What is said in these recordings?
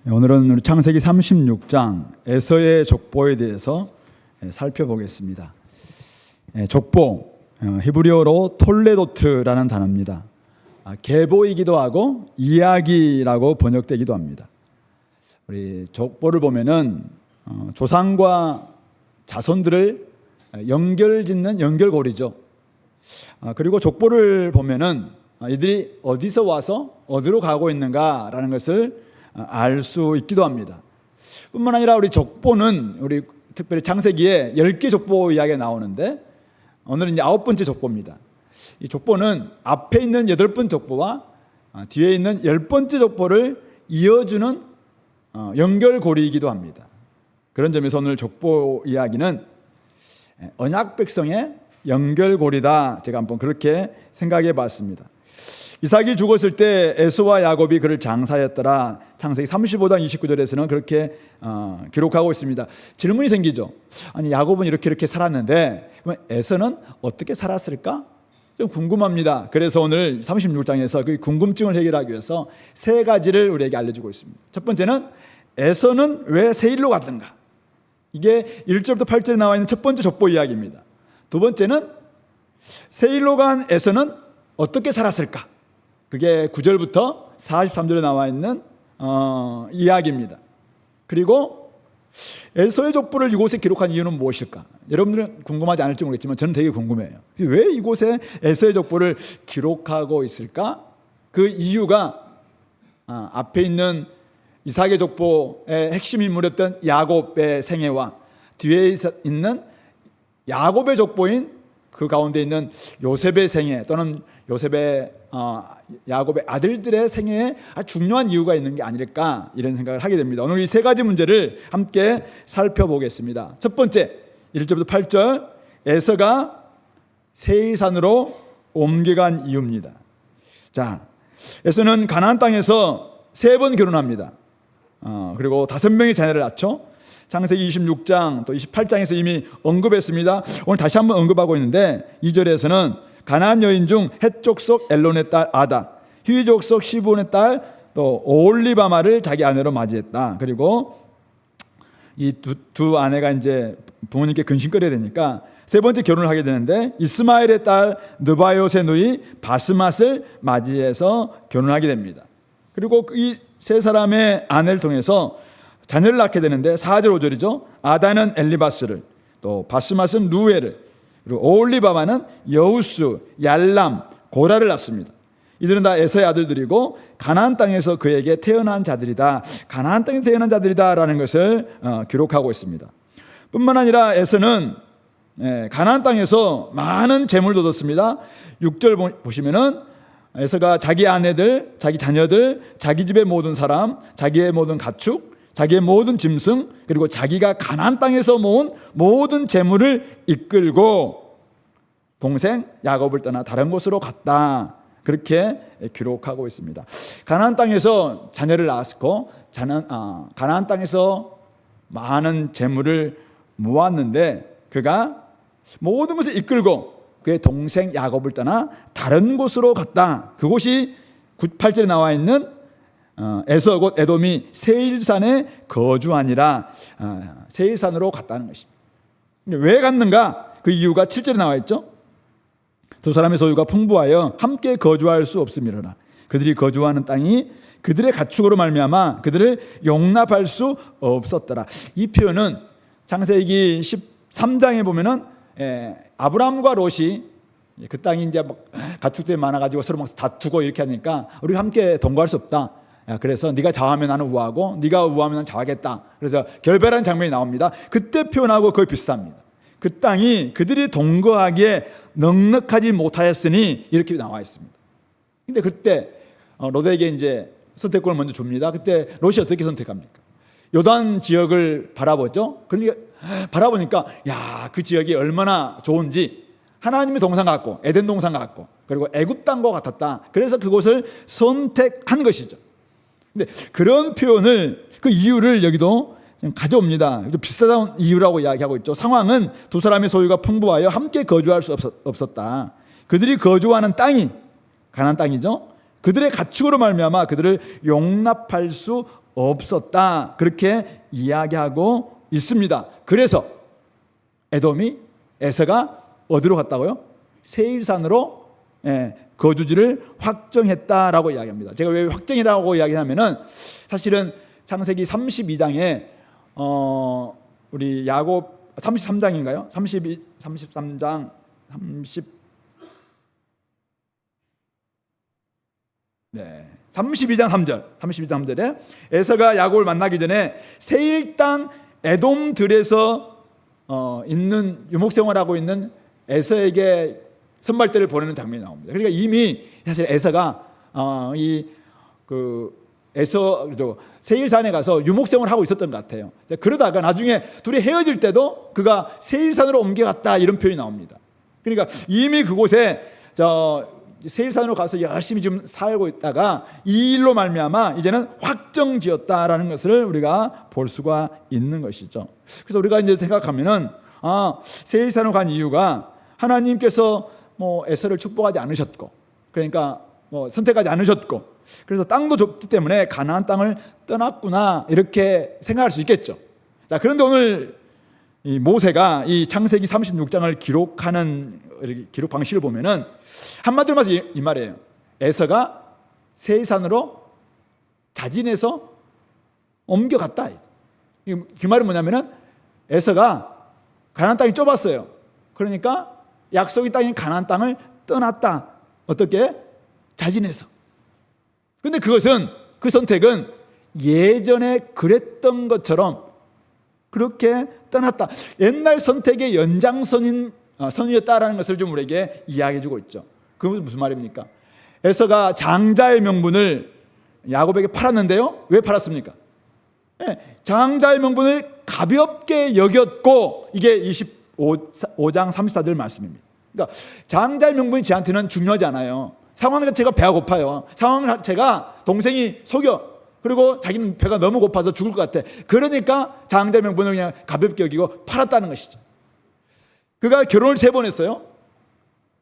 오늘은 우리 창세기 36장 에서의 족보에 대해서 살펴보겠습니다. 족보, 히브리어로 톨레도트라는 단어입니다. 계보이기도 하고 이야기라고 번역되기도 합니다. 우리 족보를 보면은 조상과 자손들을 연결짓는 연결고리죠. 그리고 족보를 보면은 이들이 어디서 와서 어디로 가고 있는가라는 것을 알 수 있기도 합니다. 뿐만 아니라 우리 족보는 우리 특별히 창세기에 10개 족보 이야기가 나오는데 오늘은 이제 9번째 족보입니다. 이 족보는 앞에 있는 8번 족보와 뒤에 있는 10번째 족보를 이어주는 연결고리이기도 합니다. 그런 점에서 오늘 족보 이야기는 언약 백성의 연결고리다. 제가 한번 그렇게 생각해 봤습니다. 이삭이 죽었을 때 에서와 야곱이 그를 장사했더라. 창세기 35장 29절에서는 그렇게 기록하고 있습니다. 질문이 생기죠. 아니 야곱은 이렇게 살았는데 그럼 에서는 어떻게 살았을까? 좀 궁금합니다. 그래서 오늘 36장에서 그 궁금증을 해결하기 위해서 3가지를 우리에게 알려주고 있습니다. 첫 번째는 에서는 왜 세일로 갔던가? 이게 1절부터 8절에 나와 있는 첫 번째 족보 이야기입니다. 두 번째는 세일로 간 에서는 어떻게 살았을까? 그게 9절부터 43절에 나와 있는 이야기입니다. 그리고 에서의 족보를 이곳에 기록한 이유는 무엇일까? 여러분들은 궁금하지 않을지 모르겠지만 저는 되게 궁금해요. 왜 이곳에 에서의 족보를 기록하고 있을까? 그 이유가 앞에 있는 이삭의 족보의 핵심 인물이었던 야곱의 생애와 뒤에 있는 야곱의 족보인 그 가운데 있는 요셉의 생애 또는 요셉의 야곱의 아들들의 생애에 아주 중요한 이유가 있는 게 아닐까 이런 생각을 하게 됩니다. 오늘 이 3가지 문제를 함께 살펴보겠습니다. 첫 번째 1절부터 8절 에서가 세일산으로 옮겨간 이유입니다. 자, 에서는 가나안 땅에서 3번 결혼합니다. 그리고 5명의 자녀를 낳죠. 창세기 26장 또 28장에서 이미 언급했습니다. 오늘 다시 한번 언급하고 있는데 2절에서는 가나안 여인 중 헷 족속 엘론의 딸 아다, 히위 족속 시브온의 딸 또 오홀리바마를 자기 아내로 맞이했다. 그리고 이 두 아내가 이제 부모님께 근심거려야 되니까 3번째 결혼을 하게 되는데 이스마엘의 딸 느바요의 누이 바스맛을 맞이해서 결혼하게 됩니다. 그리고 이 3사람의 아내를 통해서 자녀를 낳게 되는데 4절 5절이죠. 아다는 엘리바스를, 또 바스맛은 루엘을, 그리고 오홀리바마는 여우스, 얄람, 고라를 낳습니다. 이들은 다 에서의 아들들이고 가나안 땅에서 그에게 태어난 자들이다. 가나안 땅에 태어난 자들이다라는 것을 기록하고 있습니다. 뿐만 아니라 에서는 가나안 땅에서 많은 재물도 얻었습니다. 6절 보시면은 에서가 자기 아내들, 자기 자녀들, 자기 집의 모든 사람, 자기의 모든 가축, 자기의 모든 짐승, 그리고 자기가 가나안 땅에서 모은 모든 재물을 이끌고 동생 야곱을 떠나 다른 곳으로 갔다. 그렇게 기록하고 있습니다. 가나안 땅에서 자녀를 낳았고 가나안 땅에서 많은 재물을 모았는데 그가 모든 것을 이끌고 그의 동생 야곱을 떠나 다른 곳으로 갔다. 그곳이 8절에 나와 있는 에서 곧 에돔이 세일산에 거주하니라. 세일산으로 갔다는 것입니다. 왜 갔는가? 그 이유가 7절에 나와 있죠. 두 사람의 소유가 풍부하여 함께 거주할 수 없음이로라. 그들이 거주하는 땅이 그들의 가축으로 말미암아 그들을 용납할 수 없었더라. 이 표현은 창세기 13장에 보면은 아브람과 롯이 그 땅이 이제 가축들이 많아가지고 서로 막 다투고 이렇게 하니까 우리가 함께 동거할 수 없다. 그래서 네가 좌하면 나는 우하고 네가 우하면 나는 좌하겠다. 그래서 결별하는 장면이 나옵니다. 그때 표현하고 거의 비슷합니다. 그 땅이 그들이 동거하기에 넉넉하지 못하였으니 이렇게 나와 있습니다. 근데 그때 롯에게 이제 선택권을 먼저 줍니다. 그때 롯이 어떻게 선택합니까? 요단 지역을 바라보죠. 그러니까 바라보니까 그 지역이 얼마나 좋은지 하나님의 동산 같고 에덴 동산 같고 그리고 애굽 땅과 같았다. 그래서 그곳을 선택한 것이죠. 근데 그런 표현을 그 이유를 여기도 가져옵니다. 비슷한 이유라고 이야기하고 있죠. 상황은 두 사람의 소유가 풍부하여 함께 거주할 수 없었다. 그들이 거주하는 땅이 가나안 땅이죠. 그들의 가축으로 말미암아 그들을 용납할 수 없었다. 그렇게 이야기하고 있습니다. 그래서 에서가 어디로 갔다고요? 세일산으로 거주지를 확정했다라고 이야기합니다. 제가 왜 확정이라고 이야기하면은 사실은 창세기 32장에 우리 야곱 33장인가요? 33장 32장 3절에 에서가 야곱을 만나기 전에 세일 땅 에돔들에서 있는 유목생활하고 있는 에서에게 선발대를 보내는 장면이 나옵니다. 그러니까 이미 사실 에서가 세일산에 가서 유목생활을 하고 있었던 것 같아요. 그러다가 나중에 둘이 헤어질 때도 그가 세일산으로 옮겨갔다 이런 표현이 나옵니다. 그러니까 이미 그곳에 세일산으로 가서 열심히 좀 살고 있다가 이 일로 말미암아 이제는 확정지었다라는 것을 우리가 볼 수가 있는 것이죠. 그래서 우리가 이제 생각하면은 세일산으로 간 이유가 하나님께서 에서를 축복하지 않으셨고, 그러니까 선택하지 않으셨고, 그래서 땅도 좁기 때문에 가나안 땅을 떠났구나 이렇게 생각할 수 있겠죠. 자, 그런데 오늘 이 모세가 이 창세기 36장을 기록하는 기록 방식을 보면은 한마디로 말해서 이 말이에요. 에서가 세일산으로 자진해서 옮겨갔다. 그 말은 뭐냐면은 에서가 가나안 땅이 좁았어요. 그러니까 약속의 땅인 가나안 땅을 떠났다. 어떻게? 자진해서. 근데 그 선택은 예전에 그랬던 것처럼 그렇게 떠났다. 옛날 선택의 선이었다라는 것을 좀 우리에게 이야기해 주고 있죠. 그것은 무슨 말입니까? 에서가 장자의 명분을 야곱에게 팔았는데요. 왜 팔았습니까? 장자의 명분을 가볍게 여겼고, 이게 25장 34절 말씀입니다. 그러니까 장자의 명분이 저한테는 중요하지 않아요. 상황 자체가 배가 고파요. 상황 자체가 동생이 속여. 그리고 자기는 배가 너무 고파서 죽을 것 같아. 그러니까 장자의 명분을 그냥 가볍게 여기고 팔았다는 것이죠. 그가 결혼을 3번 했어요.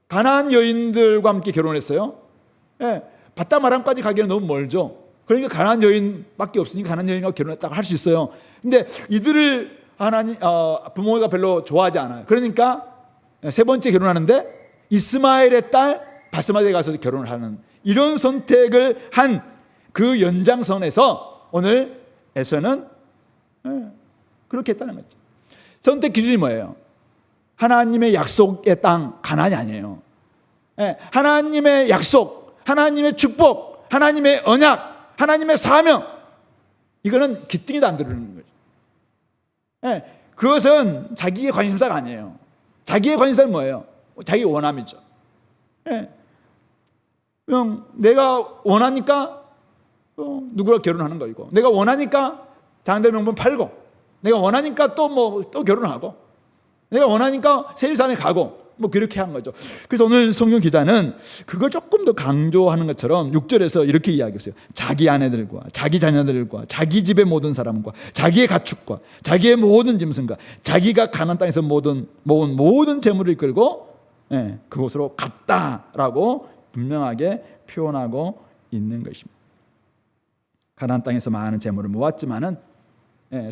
가나안 여인들과 함께 결혼했어요. 바담 아람까지 가기에는 너무 멀죠. 그러니까 가나안 여인밖에 없으니까 가나안 여인과 결혼했다고 할 수 있어요. 근데 이들을 부모가 별로 좋아하지 않아요. 그러니까 3번째 결혼하는데 이스마엘의 딸 바스마드에 가서 결혼을 하는 이런 선택을 한 그 연장선에서 오늘 에서는 그렇게 했다는 거죠. 선택 기준이 뭐예요? 하나님의 약속의 땅 가나안이 아니에요. 하나님의 약속, 하나님의 축복, 하나님의 언약, 하나님의 사명, 이거는 기뚱이도 안 들어오는 거죠. 그것은 자기의 관심사가 아니에요. 자기의 관심사는 뭐예요? 자기 원함이죠. 그냥 내가 원하니까 누구랑 결혼하는 거이고, 내가 원하니까 장자의 명분 팔고, 내가 원하니까 또 결혼하고, 내가 원하니까 세일산에 가고, 그렇게 한 거죠. 그래서 오늘 성경 기자는 그걸 조금 더 강조하는 것처럼 6절에서 이렇게 이야기했어요. 자기 아내들과 자기 자녀들과 자기 집의 모든 사람과 자기의 가축과 자기의 모든 짐승과 자기가 가나안 땅에서 모은 모든 재물을 이끌고 그곳으로 갔다라고 분명하게 표현하고 있는 것입니다. 가나안 땅에서 많은 재물을 모았지만은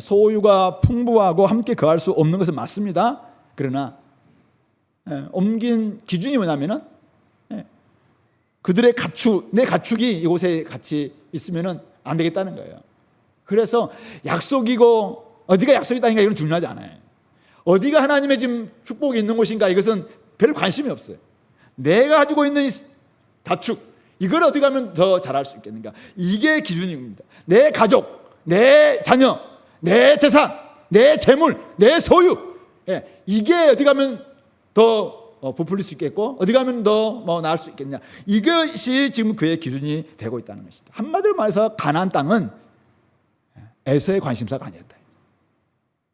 소유가 풍부하고 함께 거할 수 없는 것은 맞습니다. 그러나 옮긴 기준이 뭐냐면은 그들의 내 가축이 이곳에 같이 있으면은 안 되겠다는 거예요. 그래서 약속이고 어디가 약속이다니까 이건 중요하지 않아요. 어디가 하나님의 지금 축복이 있는 곳인가 이것은 별 관심이 없어요. 내가 가지고 있는 가축 이걸 어디 가면 더 잘할 수 있겠는가? 이게 기준입니다. 내 가족, 내 자녀, 내 재산, 내 재물, 내 소유, 이게 어디 가면 더 부풀릴 수 있겠고 어디 가면 더 나을 수 있겠냐? 이것이 지금 그의 기준이 되고 있다는 것입니다. 한마디로 말해서 가나안 땅은 에서의 관심사가 아니었다.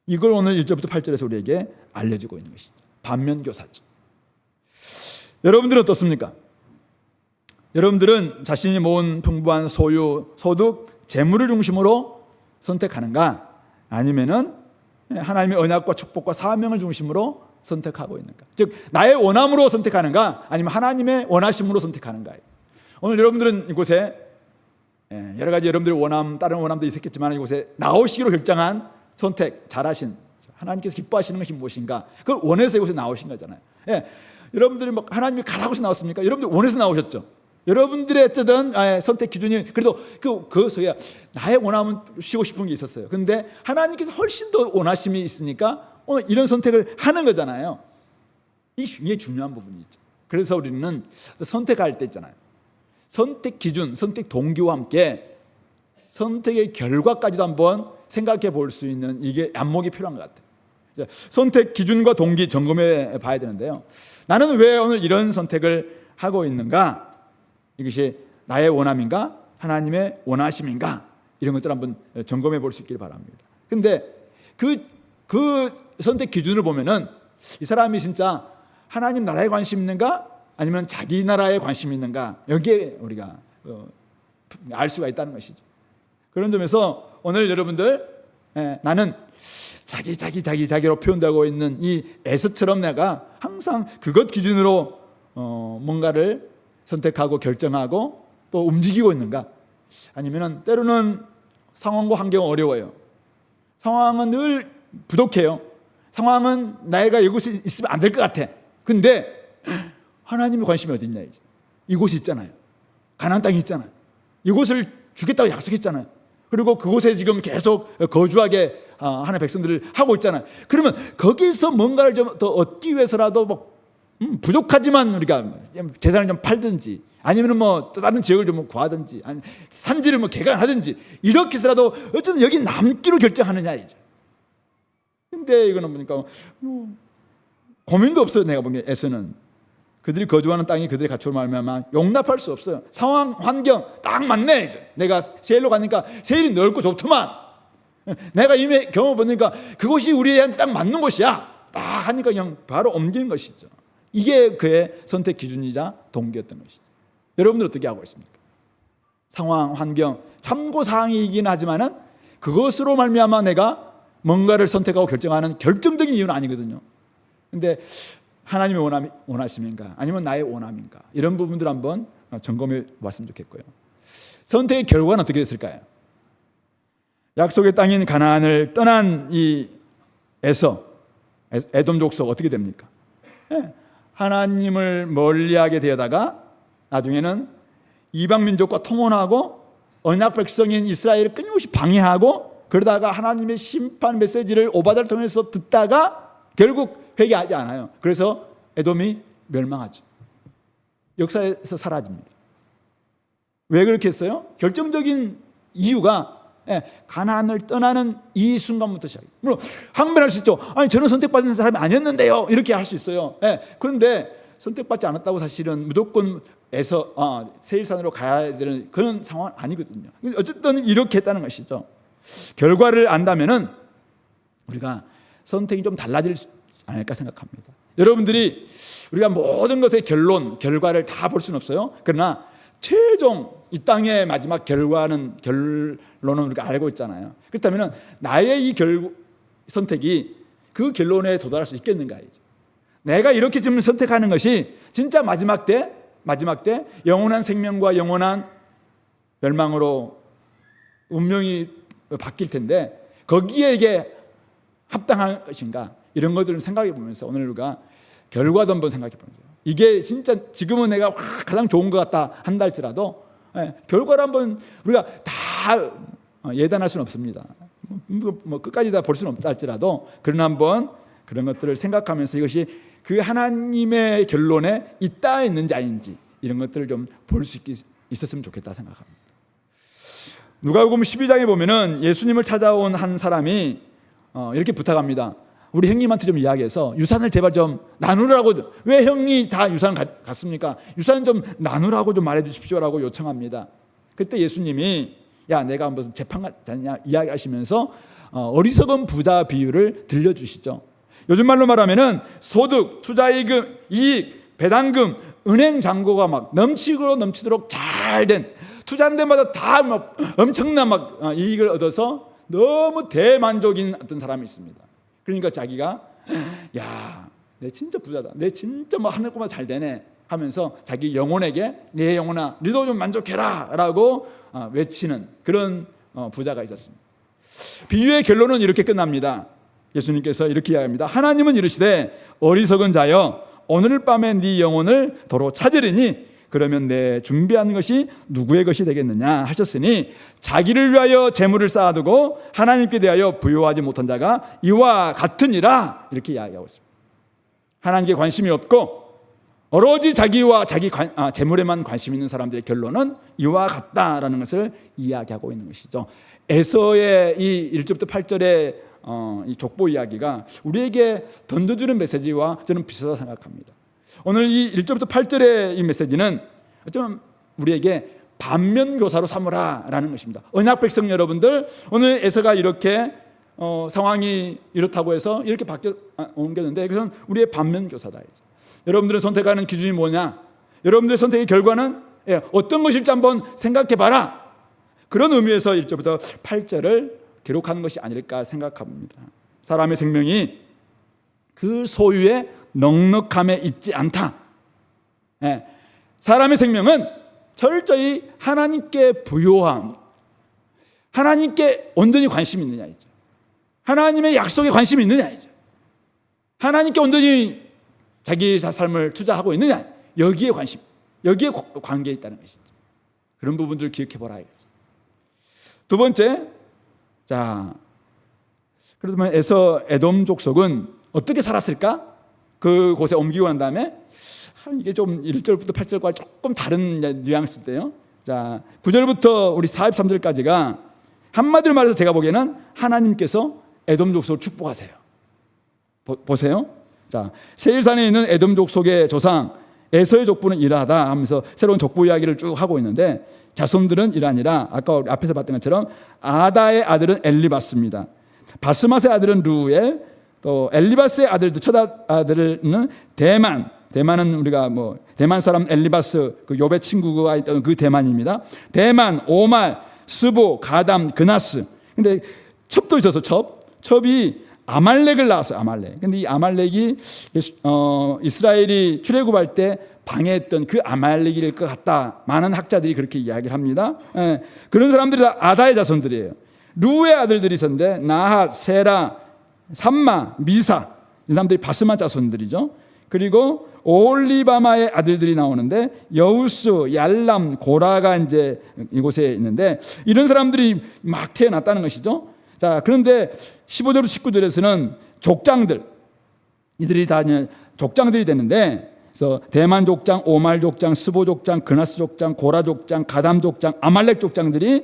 이걸 오늘 1절부터 8절에서 우리에게 알려주고 있는 것이죠. 반면교사죠. 여러분들은 어떻습니까? 여러분들은 자신이 모은 풍부한 소유, 소득, 재물을 중심으로 선택하는가? 아니면은 하나님의 언약과 축복과 사명을 중심으로 선택하고 있는가? 즉 나의 원함으로 선택하는가? 아니면 하나님의 원하심으로 선택하는가? 오늘 여러분들은 이곳에 여러 가지 여러분들의 원함, 다른 원함도 있었겠지만 이곳에 나오시기로 결정한 선택, 잘하신 하나님께서 기뻐하시는 것이 무엇인가? 그걸 원해서 이곳에 나오신 거잖아요. 여러분들이 막 하나님이 가라고 해서 나왔습니까? 여러분들 원해서 나오셨죠. 여러분들의 어쨌든 선택 기준이 그래도 그소야 나의 원함은 쉬고 싶은 게 있었어요. 그런데 하나님께서 훨씬 더 원하심이 있으니까 오늘 이런 선택을 하는 거잖아요. 이게 굉장히 중요한 부분이죠. 그래서 우리는 선택할 때 있잖아요. 선택 기준, 선택 동기와 함께 선택의 결과까지도 한번 생각해 볼 수 있는 이게 안목이 필요한 것 같아요. 선택 기준과 동기 점검해 봐야 되는데요. 나는 왜 오늘 이런 선택을 하고 있는가? 이것이 나의 원함인가? 하나님의 원하심인가? 이런 것들 한번 점검해 볼 수 있기를 바랍니다. 근데 그 선택 기준을 보면은 이 사람이 진짜 하나님 나라에 관심 있는가? 아니면 자기 나라에 관심이 있는가? 여기에 우리가 알 수가 있다는 것이죠. 그런 점에서 오늘 여러분들 나는 자기로 표현되고 있는 이 에서처럼 내가 항상 그것 기준으로 뭔가를 선택하고 결정하고 또 움직이고 있는가? 아니면은 때로는 상황과 환경은 어려워요. 상황은 늘 부족해요. 상황은 내가 이곳에 있으면 안 될 것 같아. 근데 하나님의 관심이 어디 있냐? 이곳이 있잖아요. 가나안 땅이 있잖아요. 이곳을 주겠다고 약속했잖아요. 그리고 그곳에 지금 계속 거주하게 하나님의 백성들을 하고 있잖아요. 그러면 거기서 뭔가를 좀 더 얻기 위해서라도 뭐 부족하지만 우리가 재산을 좀 팔든지 아니면 뭐 또 다른 지역을 좀 구하든지 아니 산지를 뭐 개간하든지 이렇게 해서라도 어쨌든 여기 남기로 결정하느냐 이제. 근데 이거는 보니까 고민도 없어요. 내가 보기에서는 그들이 거주하는 땅이 그들의 가축을 말미암아 용납할 수 없어요. 상황 환경 딱 맞네. 이제 내가 세일로 가니까 세일이 넓고 좋더만. 내가 이미 경험 보니까 그곳이 우리한테 딱 맞는 곳이야. 딱 하니까 그냥 바로 옮기는 것이죠. 이게 그의 선택 기준이자 동기였던 것이죠. 여러분들 어떻게 하고 있습니까? 상황 환경 참고 사항이긴 하지만은 그것으로 말미암아 내가 뭔가를 선택하고 결정하는 결정적인 이유는 아니거든요. 근데 하나님의 원하심인가 아니면 나의 원함인가 이런 부분들 한번 점검해 봤으면 좋겠고요. 선택의 결과는 어떻게 됐을까요? 약속의 땅인 가나안을 떠난 이 에돔 족속 어떻게 됩니까? 하나님을 멀리하게 되다가 나중에는 이방 민족과 통혼하고 언약 백성인 이스라엘을 끊임없이 방해하고 그러다가 하나님의 심판 메시지를 오바다를 통해서 듣다가 결국 회개하지 않아요. 그래서 에돔이 멸망하죠. 역사에서 사라집니다. 왜 그렇게 했어요? 결정적인 이유가 가나안을 떠나는 이 순간부터 시작해요. 물론 항변할 수 있죠. 아니 저는 선택받은 사람이 아니었는데요. 이렇게 할 수 있어요. 그런데 선택받지 않았다고 사실은 무조건 세일산으로 가야 되는 그런 상황은 아니거든요. 어쨌든 이렇게 했다는 것이죠. 결과를 안다면은 우리가 선택이 좀 달라질 수 않을까 생각합니다. 여러분들이 우리가 모든 것의 결과를 다 볼 수는 없어요. 그러나 최종 이 땅의 마지막 결론은 우리가 알고 있잖아요. 그렇다면 나의 이 선택이 그 결론에 도달할 수 있겠는가? 내가 이렇게 지금 선택하는 것이 진짜 마지막 때 영원한 생명과 영원한 멸망으로 운명이 바뀔 텐데 거기에 이게 합당한 것인가? 이런 것들을 생각해 보면서 오늘 우리가 결과도 한번 생각해 보는 거예요. 이게 진짜 지금은 내가 가장 좋은 것 같다 한다 할지라도 결과를 한번 우리가 다 예단할 수는 없습니다. 뭐 끝까지 다 볼 수는 없다 할지라도 그러나 한번 그런 것들을 생각하면서 이것이 그 하나님의 결론에 있다 있는지 아닌지 이런 것들을 좀 볼 수 있었으면 좋겠다 생각합니다. 누가복음 12장에 보면은 예수님을 찾아온 한 사람이 이렇게 부탁합니다. 우리 형님한테 좀 이야기해서 유산을 제발 좀 나누라고. 왜 형이 다 유산을 갖습니까? 유산 좀 나누라고 좀 말해 주십시오라고 요청합니다. 그때 예수님이 야 내가 무슨 재판 같냐 이야기하시면서 어리석은 부자 비유를 들려주시죠. 요즘 말로 말하면은 소득, 투자이익, 이익, 배당금, 은행 잔고가 막 넘치도록 잘된 투자하는 데마다 다 막 엄청난 막 이익을 얻어서 너무 대만족인 어떤 사람이 있습니다. 그러니까 자기가 야, 내 진짜 부자다. 내 진짜 뭐 하는 것만 잘 되네. 하면서 자기 영혼에게 내 영혼아 너도 좀 만족해라 라고 외치는 그런 부자가 있었습니다. 비유의 결론은 이렇게 끝납니다. 예수님께서 이렇게 이야기합니다. 하나님은 이르시되 어리석은 자여 오늘 밤에 네 영혼을 도로 찾으리니 그러면 내 준비한 것이 누구의 것이 되겠느냐 하셨으니 자기를 위하여 재물을 쌓아두고 하나님께 대하여 부요하지 못한 자가 이와 같으니라 이렇게 이야기하고 있습니다. 하나님께 관심이 없고 오로지 자기와 자기 재물에만 관심 있는 사람들의 결론은 이와 같다라는 것을 이야기하고 있는 것이죠. 에서의 이 1절부터 8절의 이 족보 이야기가 우리에게 던져주는 메시지와 저는 비슷하다고 생각합니다. 오늘 이 1절부터 8절의 이 메시지는 어쩌면 우리에게 반면교사로 삼으라 라는 것입니다. 언약 백성 여러분들, 오늘 에서가 이렇게 상황이 이렇다고 해서 이렇게 옮겼는데 그것은 우리의 반면교사다. 여러분들의 선택하는 기준이 뭐냐? 여러분들의 선택의 결과는 어떤 것일지 한번 생각해 봐라. 그런 의미에서 1절부터 8절을 기록하는 것이 아닐까 생각합니다. 사람의 생명이 그 소유의 넉넉함에 있지 않다. 사람의 생명은 철저히 하나님께 부요함, 하나님께 온전히 관심이 있느냐이죠. 하나님의 약속에 관심이 있느냐이죠. 하나님께 온전히 자기 삶을 투자하고 있느냐, 여기에 관심, 여기에 관계에 있다는 것이죠. 그런 부분들을 기억해 보라 이거죠. 두 번째, 자, 그러면 에돔 족속은 어떻게 살았을까? 그곳에 옮기고 난 다음에 이게 좀 1절부터 8절과 조금 다른 뉘앙스인데요. 자, 9절부터 우리 43절까지가 한마디로 말해서 제가 보기에는 하나님께서 에돔 족속을 축복하세요. 보세요. 자, 세일산에 있는 에돔 족속의 조상 에서의 족보는 이러하다 하면서 새로운 족보 이야기를 쭉 하고 있는데 자손들은 이러하니라. 아까 우리 앞에서 봤던 것처럼 아다의 아들은 엘리바스입니다. 바스맛의 아들은 루엘, 또 엘리바스의 아들도 첫 아들은 대만은 우리가 대만 사람 엘리바스 그 욥의 친구가 있던 그 대만입니다. 대만, 오말, 스보, 가담, 그나스. 근데 첩도 있어서 첩이 아말렉을 낳았어요. 아말렉. 근데 이 아말렉이 이스라엘이 출애굽할 때 방해했던 그 아말렉일 것 같다. 많은 학자들이 그렇게 이야기를 합니다. 그런 사람들이 다 아다의 자손들이에요. 루의 아들들이 있었는데 나핫, 세라, 삼마, 미사, 이 사람들이 바스마 자손들이죠. 그리고 올리바마의 아들들이 나오는데 여우스, 얄람, 고라가 이제 이곳에 있는데 이런 사람들이 막 태어났다는 것이죠. 자, 그런데 15절, 19절에서는 족장들, 이들이 다 족장들이 되는데, 그래서 대만 족장, 오말 족장, 스보 족장, 그나스 족장, 고라 족장, 가담 족장, 아말렉 족장들이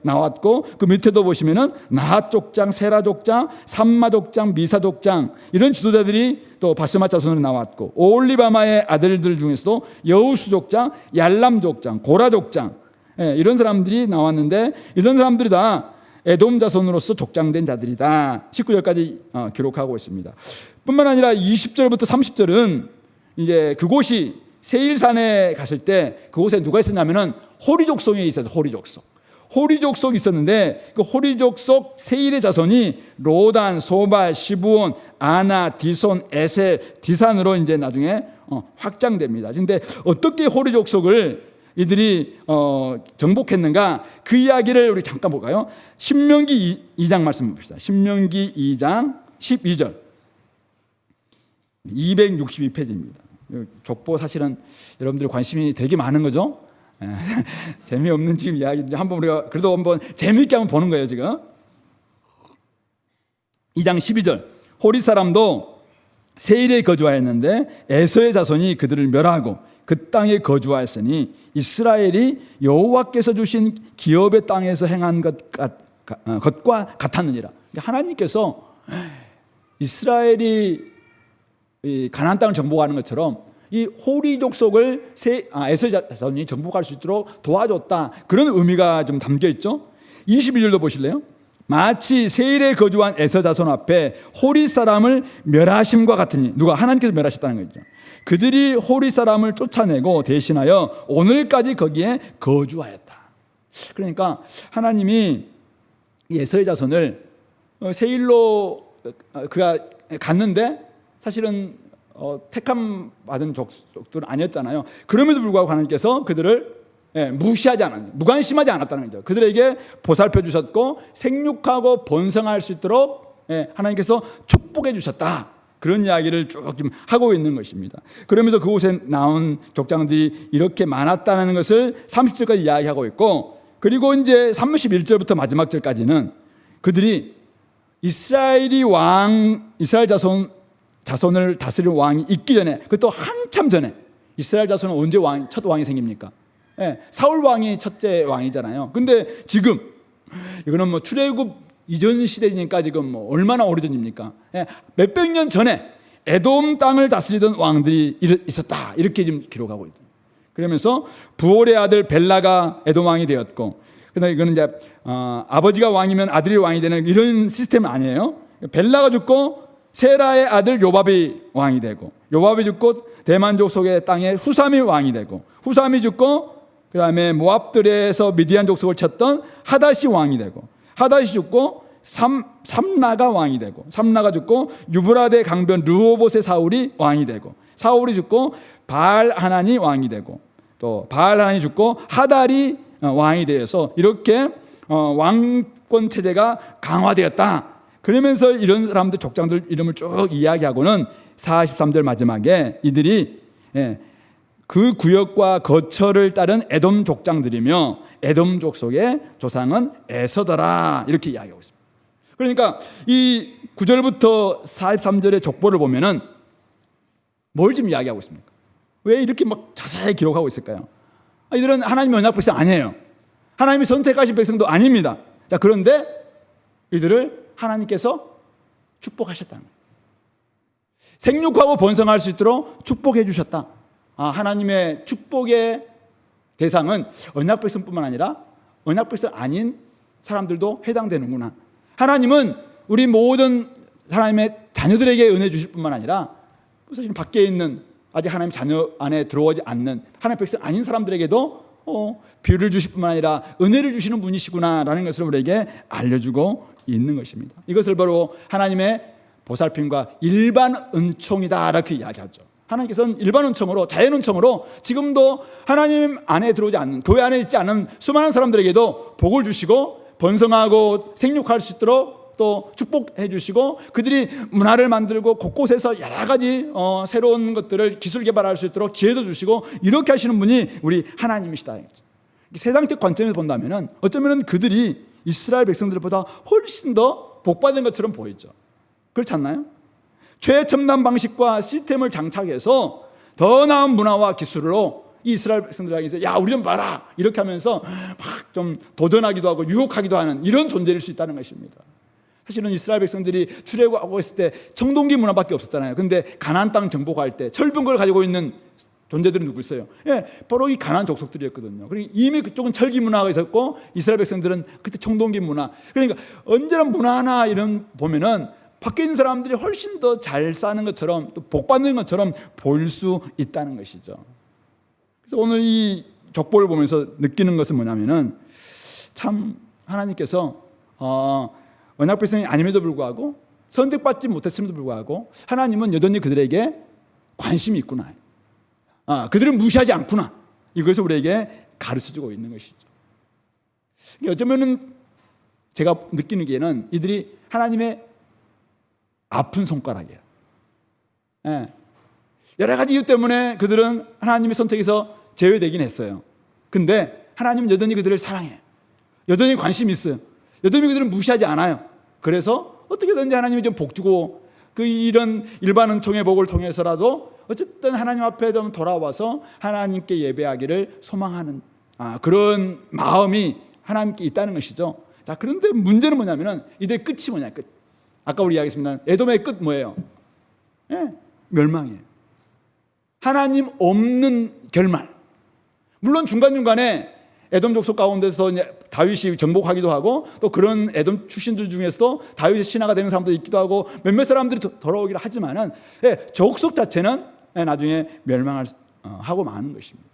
나왔고, 그 밑에도 보시면은 나핫 족장, 세라 족장, 삼마 족장, 미사 족장, 이런 지도자들이 또 바스마 자손으로 나왔고, 올리바마의 아들들 중에서도 여우스 족장, 얄람 족장, 고라 족장, 이런 사람들이 나왔는데, 이런 사람들이 다 에돔 자손으로서 족장된 자들이다. 19절까지 기록하고 있습니다. 뿐만 아니라 20절부터 30절은 이제 그곳이 세일산에 갔을 때 그곳에 누가 있었냐면은 호리 족속에 있어서 호리 족속이 있었는데 그 호리 족속 세일의 자손이 로단, 소발, 시부온, 아나, 디손, 에셀, 디산으로 이제 나중에 확장됩니다. 근데 어떻게 호리 족속을 이들이 정복했는가? 그 이야기를 우리 잠깐 볼까요? 신명기 2장 말씀 봅시다. 신명기 2장 12절 262페이지입니다. 족보 사실은 여러분들 관심이 되게 많은 거죠. 재미없는 지금 이야기 한번 우리가 그래도 한번 재미있게 한번 보는 거예요. 지금 2장 12절 호리 사람도 세일에 거주하였는데 에서의 자손이 그들을 멸하고 그 땅에 거주하였으니 이스라엘이 여호와께서 주신 기업의 땅에서 행한 것과 같았느니라. 하나님께서 이스라엘이 가나안 땅을 정복하는 것처럼 이 호리 족속을 에서 자손이 정복할 수 있도록 도와줬다. 그런 의미가 좀 담겨 있죠. 22절도 보실래요? 마치 세일에 거주한 에서 자손 앞에 호리 사람을 멸하심과 같으니, 누가? 하나님께서 멸하셨다는 거죠. 그들이 호리 사람을 쫓아내고 대신하여 오늘까지 거기에 거주하였다. 그러니까 하나님이 에서의 자손을 세일로 그가 갔는데 사실은 택함 받은 족속들은 아니었잖아요. 그럼에도 불구하고 하나님께서 그들을 무시하지 않았어요. 무관심하지 않았다는 거죠. 그들에게 보살펴 주셨고 생육하고 번성할 수 있도록 하나님께서 축복해 주셨다. 그런 이야기를 쭉 지금 하고 있는 것입니다. 그러면서 그곳에 나온 족장들이 이렇게 많았다는 것을 30절까지 이야기하고 있고, 그리고 이제 31절부터 마지막 절까지는 그들이 이스라엘 자손을 다스릴 왕이 있기 전에, 그것도 한참 전에, 이스라엘 자손은 언제 첫 왕이 생깁니까? 사울 왕이 첫째 왕이잖아요. 근데 지금 이거는 뭐 출애굽 이전 시대니까 지금 뭐 얼마나 오래전입니까? 몇백 년 전에 에돔 땅을 다스리던 왕들이 있었다. 이렇게 지금 기록하고 있죠. 그러면서 부올의 아들 벨라가 에돔 왕이 되었고, 그다음에 이거는 이제 아버지가 왕이면 아들이 왕이 되는 이런 시스템 아니에요. 벨라가 죽고 세라의 아들 요밥이 왕이 되고, 요밥이 죽고 대만족 속의 땅에 후삼이 왕이 되고, 후삼이 죽고 그다음에 모압들에서 미디안 족속을 쳤던 하닷이 왕이 되고, 하닷이 죽고 삼나가 왕이 되고, 삼나가 죽고 유브라데 강변 르호봇의 사울이 왕이 되고, 사울이 죽고 바알 하난이 왕이 되고, 또 바알 하난이 죽고 하달이 왕이 되어서 이렇게 왕권 체제가 강화되었다. 그러면서 이런 사람들 족장들 이름을 쭉 이야기하고는 43절 마지막에 이들이 그 구역과 거처를 따른 에돔 족장들이며 에돔 족속의 조상은 에서더라. 이렇게 이야기하고 있습니다. 그러니까 이 9절부터 43절의 족보를 보면은 뭘 지금 이야기하고 있습니까? 왜 이렇게 막 자세히 기록하고 있을까요? 이들은 하나님의 언약 백성 아니에요. 하나님이 선택하신 백성도 아닙니다. 자, 그런데 이들을 하나님께서 축복하셨다는 거예요. 생육하고 번성할 수 있도록 축복해 주셨다. 하나님의 축복의 대상은 언약 백성뿐만 아니라 언약 백성 아닌 사람들도 해당되는구나. 하나님은 우리 모든 하나님의 자녀들에게 은혜 주실 뿐만 아니라 사실 밖에 있는 아직 하나님 자녀 안에 들어오지 않는 하나님 백성 아닌 사람들에게도 비유를 주실 뿐만 아니라 은혜를 주시는 분이시구나라는 것을 우리에게 알려주고 있는 것입니다. 이것을 바로 하나님의 보살핌과 일반 은총이다 이렇게 이야기하죠. 하나님께서는 일반 은총으로, 자연 은총으로 지금도 하나님 안에 들어오지 않는, 교회 안에 있지 않은 수많은 사람들에게도 복을 주시고 번성하고 생육할 수 있도록 또 축복해 주시고, 그들이 문화를 만들고 곳곳에서 여러 가지 새로운 것들을 기술 개발할 수 있도록 지혜도 주시고, 이렇게 하시는 분이 우리 하나님이시다. 세상적 관점에서 본다면 어쩌면 그들이 이스라엘 백성들보다 훨씬 더 복받은 것처럼 보이죠. 그렇지 않나요? 최첨단 방식과 시스템을 장착해서 더 나은 문화와 기술로 이스라엘 백성들에게 야 우리 좀 봐라 이렇게 하면서 막 좀 도전하기도 하고 유혹하기도 하는 이런 존재일 수 있다는 것입니다. 사실은 이스라엘 백성들이 출애굽하고 있을 때 청동기 문화밖에 없었잖아요. 근데 가나안 땅 정복할 때 철분걸 가지고 있는 존재들은 누구 있어요? 바로 이 가나안 족속들이었거든요. 그러니까 이미 그쪽은 철기 문화가 있었고 이스라엘 백성들은 그때 청동기 문화. 그러니까 언제나 문화나 이런 보면은 밖에 있는 사람들이 훨씬 더 잘 사는 것처럼 또 복받는 것처럼 보일 수 있다는 것이죠. 그래서 오늘 이 족보를 보면서 느끼는 것은 뭐냐면은 참 하나님께서 언약 백성이 아님에도 불구하고 선택받지 못했음에도 불구하고 하나님은 여전히 그들에게 관심이 있구나. 그들을 무시하지 않구나. 이것을 우리에게 가르쳐주고 있는 것이죠. 어쩌면은 제가 느끼는 게는 이들이 하나님의 아픈 손가락이에요. 여러 가지 이유 때문에 그들은 하나님의 선택에서 제외되긴 했어요. 근데 하나님은 여전히 그들을 사랑해요. 여전히 관심이 있어요. 여전히 그들은 무시하지 않아요. 그래서 어떻게든지 하나님이 좀 복 주고 이런 일반 은총의 복을 통해서라도 어쨌든 하나님 앞에 좀 돌아와서 하나님께 예배하기를 소망하는 그런 마음이 하나님께 있다는 것이죠. 자, 그런데 문제는 뭐냐면은 이들의 끝이 뭐냐, 끝. 아까 우리 이야기했습니다. 에돔의 끝 뭐예요? 멸망이에요. 하나님 없는 결말. 물론 중간중간에 에돔 족속 가운데서 다윗이 정복하기도 하고 또 그런 에돔 출신들 중에서도 다윗의 신하가 되는 사람도 있기도 하고 몇몇 사람들이 돌아오기도 하지만은 족속 자체는 나중에 멸망하고 마는 것입니다.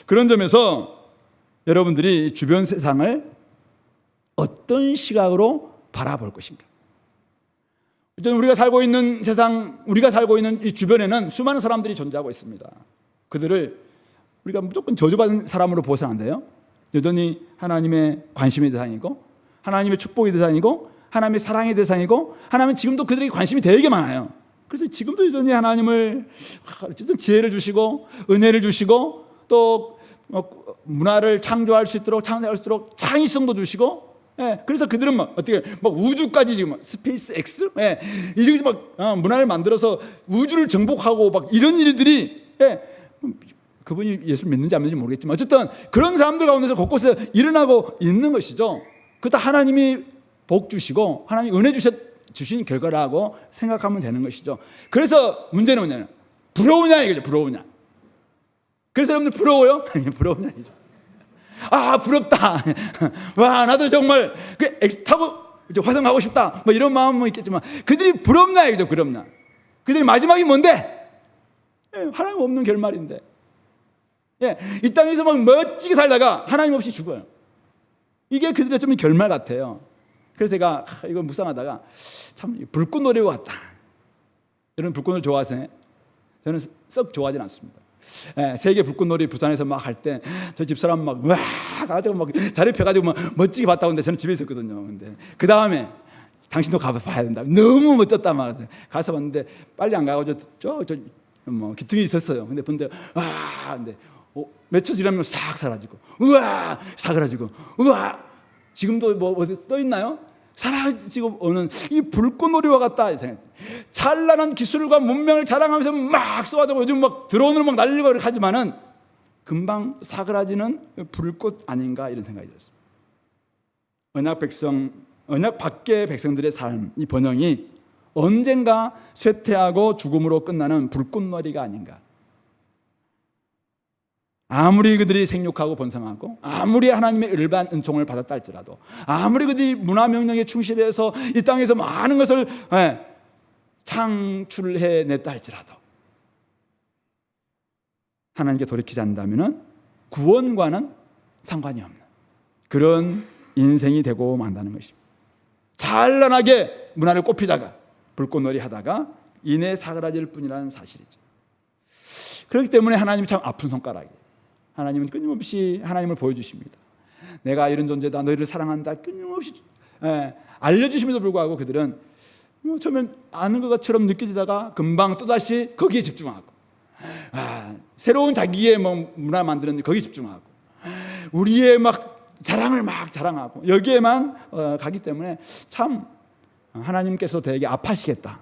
그런 점에서 여러분들이 주변 세상을 어떤 시각으로 바라볼 것인가? 어쨌든 우리가 살고 있는 세상, 우리가 살고 있는 이 주변에는 수많은 사람들이 존재하고 있습니다. 그들을 우리가 무조건 저주받은 사람으로 보서는 안 돼요. 여전히 하나님의 관심의 대상이고, 하나님의 축복의 대상이고, 하나님의 사랑의 대상이고, 하나님은 지금도 그들에게 관심이 되게 많아요. 그래서 지금도 여전히 하나님을 어쨌든 지혜를 주시고 은혜를 주시고 또 문화를 창조할 수 있도록 창의성도 주시고, 그래서 그들은 막 어떻게 막 우주까지 지금 스페이스 X 이렇게 막 문화를 만들어서 우주를 정복하고 막 이런 일들이, 그분이 예수를 믿는지 안 믿는지 모르겠지만 어쨌든 그런 사람들 가운데서 곳곳에 일어나고 있는 것이죠. 그다 하나님이 복 주시고 하나님이 은혜 주신 결과라고 생각하면 되는 것이죠. 그래서 문제는 뭐냐면 부러우냐 이거죠. 부러우냐. 그래서 여러분들 부러워요? 부러우냐 이죠. 아, 부럽다. 와, 나도 정말 그 X 타고 화성 가고 싶다. 뭐 이런 마음은 있겠지만 그들이 부럽냐 이거죠. 부럽냐. 그들이 마지막이 뭔데? 하나님 없는 결말인데. 이 땅에서 막 멋지게 살다가 하나님 없이 죽어요. 이게 그들의 좀 결말 같아요. 그래서 제가 이거 묵상하다가 참 불꽃놀이와 같다. 여러분 불꽃놀이 좋아하세요? 저는 썩 좋아하진 않습니다. 세계 불꽃놀이 부산에서 막 할 때 저 집사람 막 와 가지고 막 자리 펴가지고 막 멋지게 봤다고 하는데 저는 집에 있었거든요. 근데 그 다음에 당신도 가봐야 된다. 너무 멋졌다 막 가서 봤는데 빨리 안 가고 저 뭐 기둥이 있었어요. 근데 본데 와 근데 며칠 지나면 싹 사라지고 우와 사그라지고 우와 지금도 뭐 어디 떠 있나요? 사라지고 오는 이 불꽃놀이와 같다 이 생각. 찬란한 기술과 문명을 자랑하면서 막 쏘아주고 요즘 막 드론으로 막 날리고 이렇게 하지만은 금방 사그라지는 불꽃 아닌가 이런 생각이 들었습니다. 언약 밖의 백성들의 삶, 이 번영이 언젠가 쇠퇴하고 죽음으로 끝나는 불꽃놀이가 아닌가. 아무리 그들이 생육하고 번성하고 아무리 하나님의 일반 은총을 받았다 할지라도 아무리 그들이 문화명령에 충실해서 이 땅에서 많은 것을 창출해냈다 할지라도 하나님께 돌이키지 않는다면 구원과는 상관이 없는 그런 인생이 되고 만다는 것입니다. 찬란하게 문화를 꽃피다가 불꽃놀이 하다가 이내 사그라질 뿐이라는 사실이죠. 그렇기 때문에 하나님이 참 아픈 손가락이에요. 하나님은 끊임없이 하나님을 보여주십니다. 내가 이런 존재다. 너희를 사랑한다. 끊임없이 알려주심에도 불구하고 그들은 처음엔 아는 것처럼 느껴지다가 금방 또다시 거기에 집중하고 새로운 자기의 문화 만드는 거기에 집중하고 우리의 막 자랑을 막 자랑하고 여기에만 가기 때문에 참 하나님께서 되게 아파하시겠다.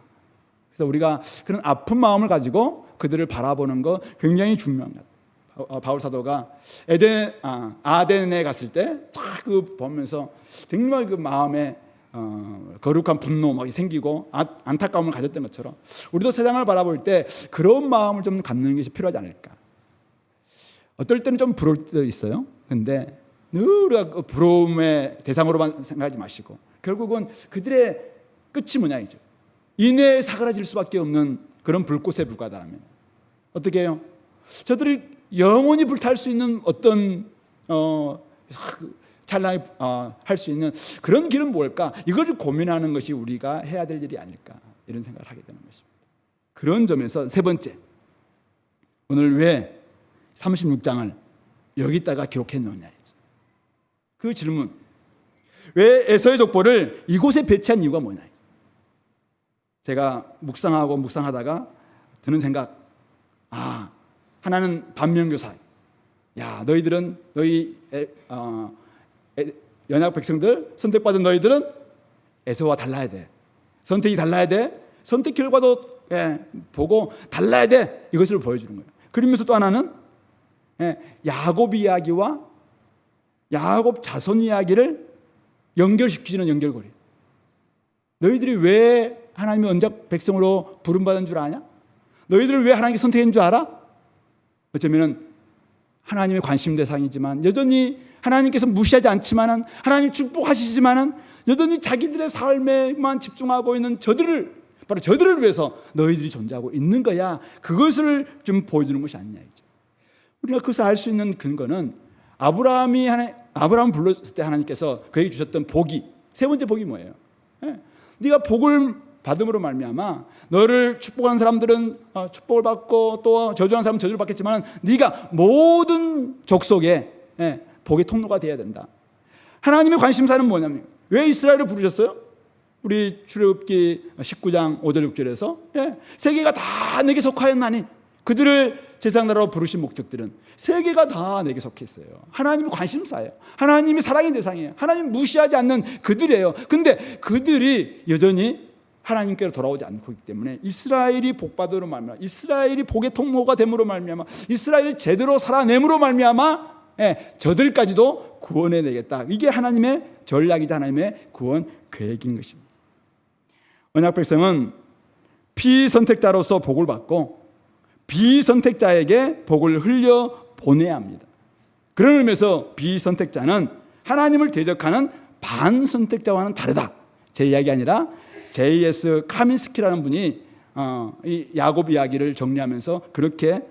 그래서 우리가 그런 아픈 마음을 가지고 그들을 바라보는 거 굉장히 중요한 것 같아요. 바울 사도가 아덴에 갔을 때 딱 그 보면서 정말 그 마음에 거룩한 분노 막 생기고 안타까움을 가졌던 것처럼 우리도 세상을 바라볼 때 그런 마음을 좀 갖는 것이 필요하지 않을까. 어떨 때는 좀 부러울 때도 있어요. 근데 늘 우리가 그 부러움의 대상으로만 생각하지 마시고 결국은 그들의 끝이 뭐냐 이죠. 이내에 사그라질 수밖에 없는 그런 불꽃에 불과하다면 어떻게 해요? 저들이 영원히 불탈 수 있는 어떤 찬란히 할 수 있는 그런 길은 뭘까? 이걸 고민하는 것이 우리가 해야 될 일이 아닐까 이런 생각을 하게 되는 것입니다. 그런 점에서 세 번째, 오늘 왜 36장을 여기다가 기록했느냐 그 질문, 왜 에서의 족보를 이곳에 배치한 이유가 뭐냐. 제가 묵상하다가 드는 생각, 하나는 반면교사. 야, 너희들은 너희 연약 백성들 선택받은 너희들은 에서와 달라야 돼. 선택이 달라야 돼. 선택 결과도 보고 달라야 돼. 이것을 보여주는 거예요. 그러면서 또 하나는 야곱 이야기와 야곱 자손 이야기를 연결시키는 연결고리. 너희들이 왜 하나님의 언약 백성으로 부름받은 줄 아냐? 너희들을 왜 하나님께 선택한 줄 알아? 어쩌면 하나님의 관심 대상이지만 여전히 하나님께서 무시하지 않지만은 하나님 축복하시지만은 여전히 자기들의 삶에만 집중하고 있는 바로 저들을 위해서 너희들이 존재하고 있는 거야. 그것을 좀 보여주는 것이 아니냐 이제. 우리가 그것을 알 수 있는 근거는 아브라함 불렀을 때 하나님께서 그에게 주셨던 복이 세 번째 복이 뭐예요? 네가 복을 받음으로 말미암아 너를 축복하는 사람들은 축복을 받고 또 저주하는 사람은 저주를 받겠지만 네가 모든 족속에 복의 통로가 되어야 된다. 하나님의 관심사는 뭐냐면 왜 이스라엘을 부르셨어요? 우리 출애굽기 19장 5절 6절에서 세계가 다 내게 속하였나니 그들을 제사장 나라로 부르신 목적들은 세계가 다 내게 속해 있어요. 하나님의 관심사예요. 하나님이 사랑의 대상이에요. 하나님 무시하지 않는 그들이에요. 근데 그들이 여전히 하나님께로 돌아오지 않고 있기 때문에 이스라엘이 복받으로 말미암아, 이스라엘이 복의 통로가 됨으로 말미암아, 이스라엘이 제대로 살아냄으로 말미암아 저들까지도 구원해 내겠다. 이게 하나님의 전략이자 하나님의 구원 계획인 것입니다. 언약 백성은 피선택자로서 복을 받고 비선택자에게 복을 흘려 보내야 합니다. 그런 의미에서 비선택자는 하나님을 대적하는 반선택자와는 다르다. 제 이야기 아니라 J.S. 카민스키라는 분이 이 야곱 이야기를 정리하면서 그렇게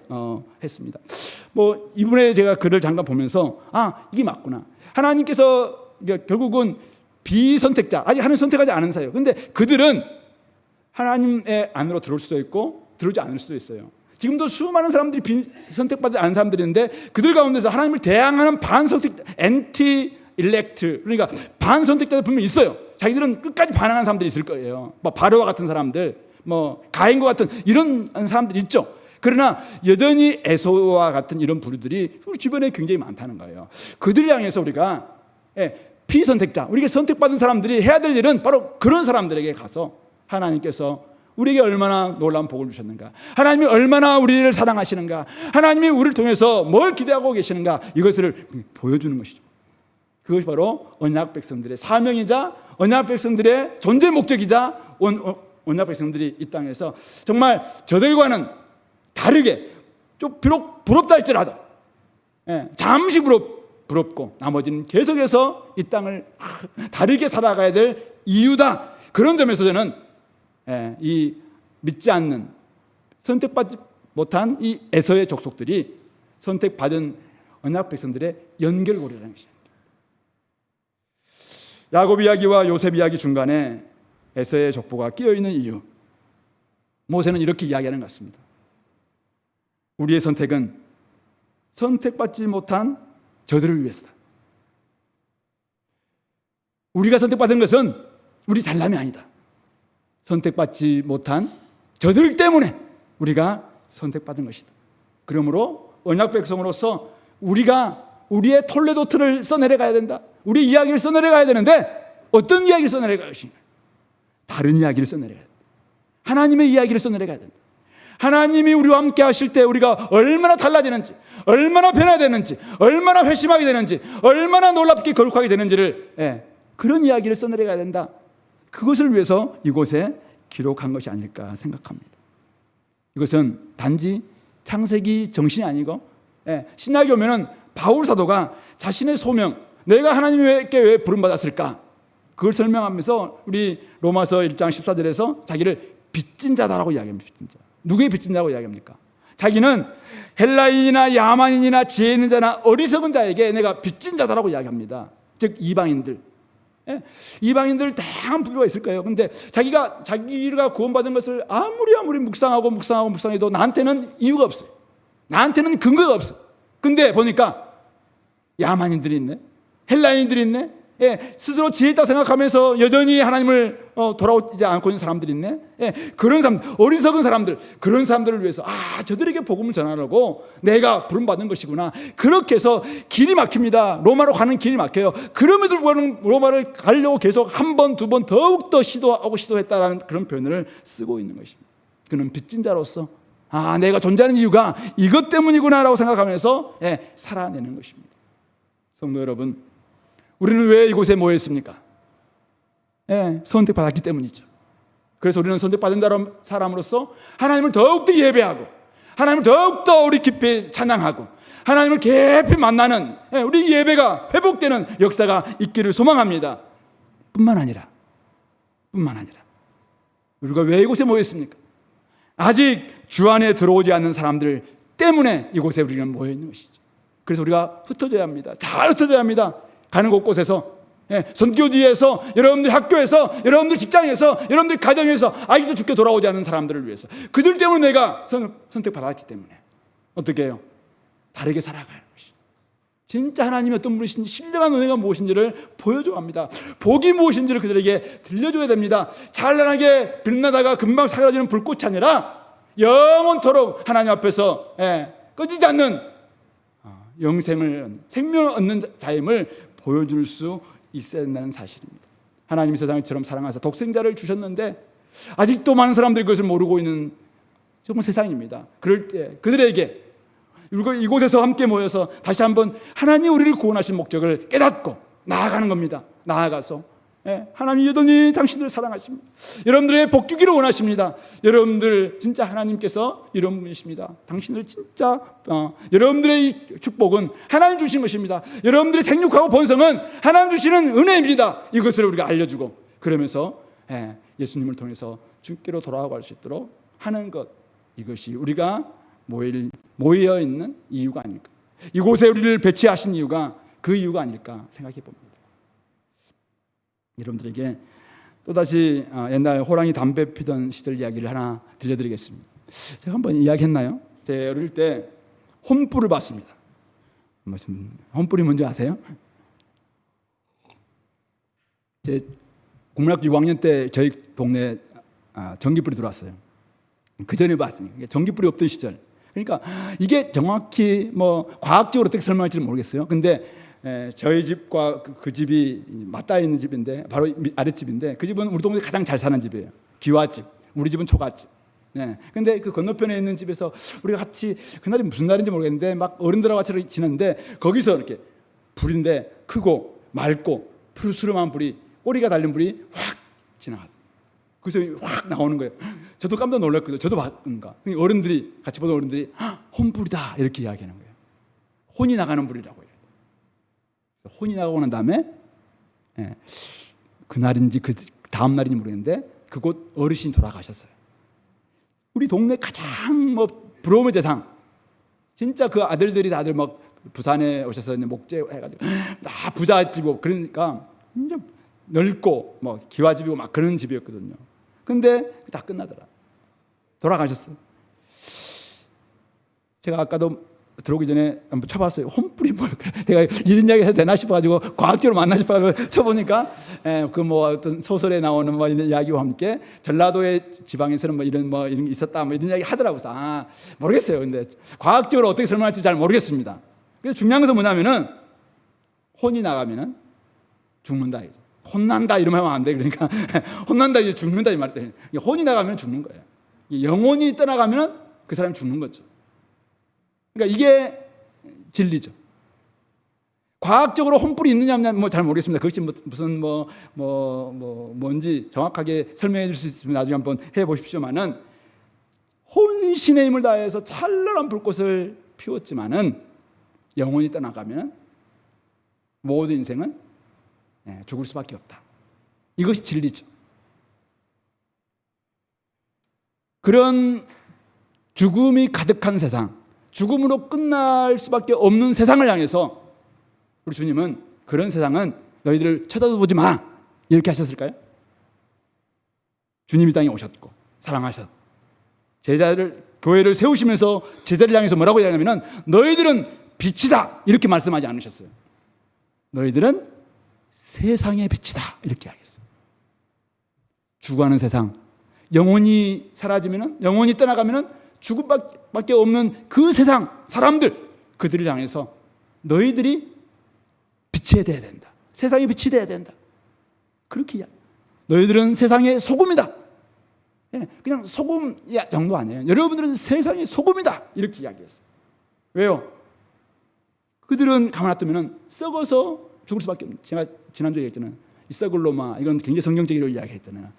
했습니다. 뭐 이분의 제가 글을 잠깐 보면서 이게 맞구나. 하나님께서 결국은 비선택자, 아직 하나님 선택하지 않은 사이예요. 근데 그들은 하나님의 안으로 들어올 수도 있고 들어오지 않을 수도 있어요. 지금도 수많은 사람들이 비선택받지 않은 사람들인데 그들 가운데서 하나님을 대항하는 반선택, 엔티 일렉트, 그러니까 반선택자들 분명히 있어요. 자기들은 끝까지 반항하는 사람들이 있을 거예요. 뭐 바로와 같은 사람들, 뭐 가인과 같은 이런 사람들이 있죠. 그러나 여전히 에서와 같은 이런 부류들이 우리 주변에 굉장히 많다는 거예요. 그들 향해서 우리가 피선택자, 우리가 선택받은 사람들이 해야 될 일은 바로 그런 사람들에게 가서 하나님께서 우리에게 얼마나 놀라운 복을 주셨는가, 하나님이 얼마나 우리를 사랑하시는가, 하나님이 우리를 통해서 뭘 기대하고 계시는가, 이것을 보여주는 것이죠. 그것이 바로 언약 백성들의 사명이자 언약 백성들의 존재 목적이자 언약 백성들이 이 땅에서 정말 저들과는 다르게 좀 비록 부럽다 할지라도 잠시 부럽고 나머지는 계속해서 이 땅을 다르게 살아가야 될 이유다. 그런 점에서 저는 이 믿지 않는 선택받지 못한 이 에서의 족속들이 선택받은 언약 백성들의 연결고리라는 것입니다. 야곱 이야기와 요셉 이야기 중간에 에서의 족보가 끼어있는 이유, 모세는 이렇게 이야기하는 것 같습니다. 우리의 선택은 선택받지 못한 저들을 위해서다. 우리가 선택받은 것은 우리 잘남이 아니다. 선택받지 못한 저들 때문에 우리가 선택받은 것이다. 그러므로 언약 백성으로서 우리가 우리의 톨레도트를 써내려가야 된다. 우리 이야기를 써내려가야 되는데 어떤 이야기를 써내려갈 것인가? 다른 이야기를 써내려가야 된다. 하나님의 이야기를 써내려가야 된다. 하나님이 우리와 함께 하실 때 우리가 얼마나 달라지는지, 얼마나 변화되는지, 얼마나 회심하게 되는지, 얼마나 놀랍게 거룩하게 되는지를 그런 이야기를 써내려가야 된다. 그것을 위해서 이곳에 기록한 것이 아닐까 생각합니다. 이것은 단지 창세기 정신이 아니고 신약에 오면은 바울 사도가 자신의 소명, 내가 하나님께 왜 부름받았을까? 그걸 설명하면서 우리 로마서 1장 14절에서 자기를 빚진 자다라고 이야기합니다. 빚진 자. 누구의 빚진 자라고 이야기합니까? 자기는 헬라인이나 야만인이나 지혜 있는 자나 어리석은 자에게 내가 빚진 자다라고 이야기합니다. 즉 이방인들. 이방인들 다양한 부류가 있을 거예요. 근데 자기가 구원받은 것을 아무리 묵상해도 나한테는 이유가 없어요. 나한테는 근거가 없어. 근데 보니까 야만인들이 있네, 헬라인들이 있네, 스스로 지혜 있다고 생각하면서 여전히 하나님을 돌아오지 않고 있는 사람들이 있네. 그런 사람들, 어리석은 사람들, 그런 사람들을 위해서 저들에게 복음을 전하려고 내가 부름받은 것이구나. 그렇게 해서 길이 막힙니다. 로마로 가는 길이 막혀요. 그럼에도 불구하고 로마를 가려고 계속 한 번, 두 번 더욱더 시도했다라는 그런 표현을 쓰고 있는 것입니다. 그는 빚진 자로서 내가 존재하는 이유가 이것 때문이구나라고 생각하면서 살아내는 것입니다. 성도 여러분, 우리는 왜 이곳에 모여있습니까? 선택받았기 때문이죠. 그래서 우리는 선택받은 사람으로서 하나님을 더욱더 예배하고 하나님을 더욱더 우리 깊이 찬양하고 하나님을 깊이 만나는 우리 예배가 회복되는 역사가 있기를 소망합니다. 뿐만 아니라 우리가 왜 이곳에 모여있습니까? 아직 주 안에 들어오지 않는 사람들 때문에 이곳에 우리는 모여있는 것이죠. 그래서 우리가 흩어져야 합니다. 잘 흩어져야 합니다. 가는 곳곳에서 선교지에서, 여러분들 학교에서, 여러분들 직장에서, 여러분들 가정에서 아직도 죽게 돌아오지 않은 사람들을 위해서, 그들 때문에 내가 선택받았기 때문에 어떻게 해요? 다르게 살아가는 것이 진짜 하나님이 어떤 분이신지, 신령한 은혜가 무엇인지를 보여줘야 합니다. 복이 무엇인지를 그들에게 들려줘야 됩니다. 찬란하게 빛나다가 금방 사라지는 불꽃이 아니라 영원토록 하나님 앞에서 꺼지지 않는 생명을 얻는 자임을 보여줄 수 있어야 된다는 사실입니다. 하나님이 세상을 처럼 사랑하사 독생자를 주셨는데 아직도 많은 사람들이 그것을 모르고 있는 정말 세상입니다. 그럴 때 그들에게 이곳에서 함께 모여서 다시 한번 하나님 우리를 구원하신 목적을 깨닫고 나아가는 겁니다. 나아가서 하나님 여전히 당신들을 사랑하십니다. 여러분들의 복 주기를 원하십니다. 여러분들 진짜 하나님께서 이런 분이십니다. 당신들 진짜 여러분들의 이 축복은 하나님 주신 것입니다. 여러분들의 생육하고 번성은 하나님 주시는 은혜입니다. 이것을 우리가 알려주고 그러면서 예수님을 통해서 주께로 돌아갈 수 있도록 하는 것, 이것이 우리가 모여 있는 이유가 아닐까, 이곳에 우리를 배치하신 이유가 그 이유가 아닐까 생각해 봅니다. 여러분들에게 또다시 옛날 호랑이 담배 피던 시절 이야기를 하나 들려드리겠습니다. 제가 한번 이야기했나요? 제 어릴 때 혼불을 봤습니다. 혼불이 뭔지 아세요? 제 국민학교 6학년 때 저희 동네에 전기불이 들어왔어요. 그 전에 봤으니까 전기불이 없던 시절. 그러니까 이게 정확히 과학적으로 어떻게 설명할지 모르겠어요. 근데 저희 집과 그 집이 맞닿아 있는 집인데 바로 아랫집인데 그 집은 우리 동네 가장 잘 사는 집이에요. 기와집. 우리 집은 초가집. 근데 그 건너편에 있는 집에서 우리가 같이, 그날이 무슨 날인지 모르겠는데 막 어른들하고 같이 지냈는데 거기서 이렇게 불인데 크고 맑고 푸르스름한 불이, 꼬리가 달린 불이 확 지나갔어요. 그래서 확 나오는 거예요. 저도 깜짝 놀랐거든요. 저도 봤는가. 어른들이, 같이 보던 어른들이 혼불이다 이렇게 이야기하는 거예요. 혼이 나가는 불이라고 해요. 혼이 나가고 난 다음에 그날인지 그 다음 날인지 모르겠는데 그곳 어르신이 돌아가셨어요. 우리 동네 가장 부러움의 대상, 진짜 그 아들들이 다들 부산에 오셔서 목재 해가지고 다 부잣집이고 그러니까 넓고 기와집이고 막 그런 집이었거든요. 근데 다 끝나더라. 돌아가셨어요. 제가 아까도 들어오기 전에 한번 쳐봤어요. 혼불이 뭘까? 내가 이런 이야기 해도 되나 싶어가지고 과학적으로 맞나 싶어가지고 쳐보니까 어떤 소설에 나오는 이런 이야기와 함께 전라도의 지방에서는 이런 게 있었다 이런 이야기 하더라고요. 모르겠어요. 근데 과학적으로 어떻게 설명할지 잘 모르겠습니다. 그래서 중요한 것은 뭐냐면은 혼이 나가면은 죽는다. 혼난다 이러면 하면 안 돼. 그러니까 혼난다 이제 죽는다 이 말 때 혼이 나가면 죽는 거예요. 영혼이 떠나가면은 그 사람이 죽는 거죠. 그러니까 이게 진리죠. 과학적으로 혼불이 있느냐 없느냐 잘 모르겠습니다. 그것이 무슨 뭔지 정확하게 설명해 줄 수 있으면 나중에 한번 해 보십시오만은 혼신의 힘을 다해서 찬란한 불꽃을 피웠지만은 영혼이 떠나가면 모든 인생은 죽을 수밖에 없다. 이것이 진리죠. 그런 죽음이 가득한 세상, 죽음으로 끝날 수밖에 없는 세상을 향해서 우리 주님은 그런 세상은 너희들 쳐다보지 마 이렇게 하셨을까요? 주님이 땅에 오셨고 사랑하셨 제자를, 교회를 세우시면서 제자를 향해서 뭐라고 이야기하냐면 너희들은 빛이다 이렇게 말씀하지 않으셨어요. 너희들은 세상의 빛이다 이렇게 이야기했어요. 죽어가는 세상, 영혼이 사라지면, 영혼이 떠나가면 죽음밖에 없는 그 세상 사람들, 그들을 향해서 너희들이 빛이 되어야 된다. 세상의 빛이 되어야 된다. 그렇게 이야기. 너희들은 세상의 소금이다. 그냥 소금 정도 아니에요. 여러분들은 세상의 소금이다. 이렇게 이야기했어요. 왜요? 그들은 가만 놔두면 썩어서 죽을 수밖에 없는. 제가 지난주에 얘기했잖아요. 이 썩을 놈아. 이건 굉장히 성경적으로 이야기했잖아요.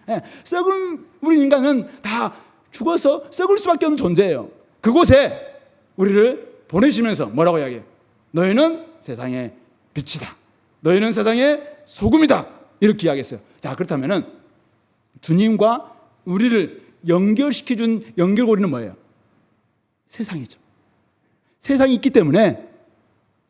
썩은 우리 인간은 다 죽어서 썩을 수밖에 없는 존재예요. 그곳에 우리를 보내시면서 뭐라고 이야기해요? 너희는 세상의 빛이다. 너희는 세상의 소금이다. 이렇게 이야기했어요. 자, 그렇다면은 주님과 우리를 연결시켜준 연결고리는 뭐예요? 세상이죠. 세상이 있기 때문에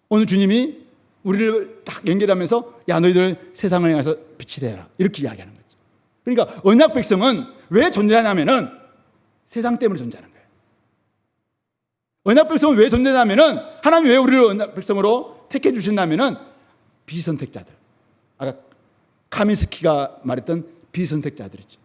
오늘 주님이 우리를 딱 연결하면서 야 너희들 세상을 향해서 빛이 되라 이렇게 이야기하는 거죠. 그러니까 언약 백성은 왜 존재하냐면은 세상 때문에 존재하는 거예요. 언약 백성은 왜 존재하냐면은 하나님이 왜 우리를 언약 백성으로 택해 주신다면은 비선택자들, 아까 카민스키가 말했던 비선택자들이죠.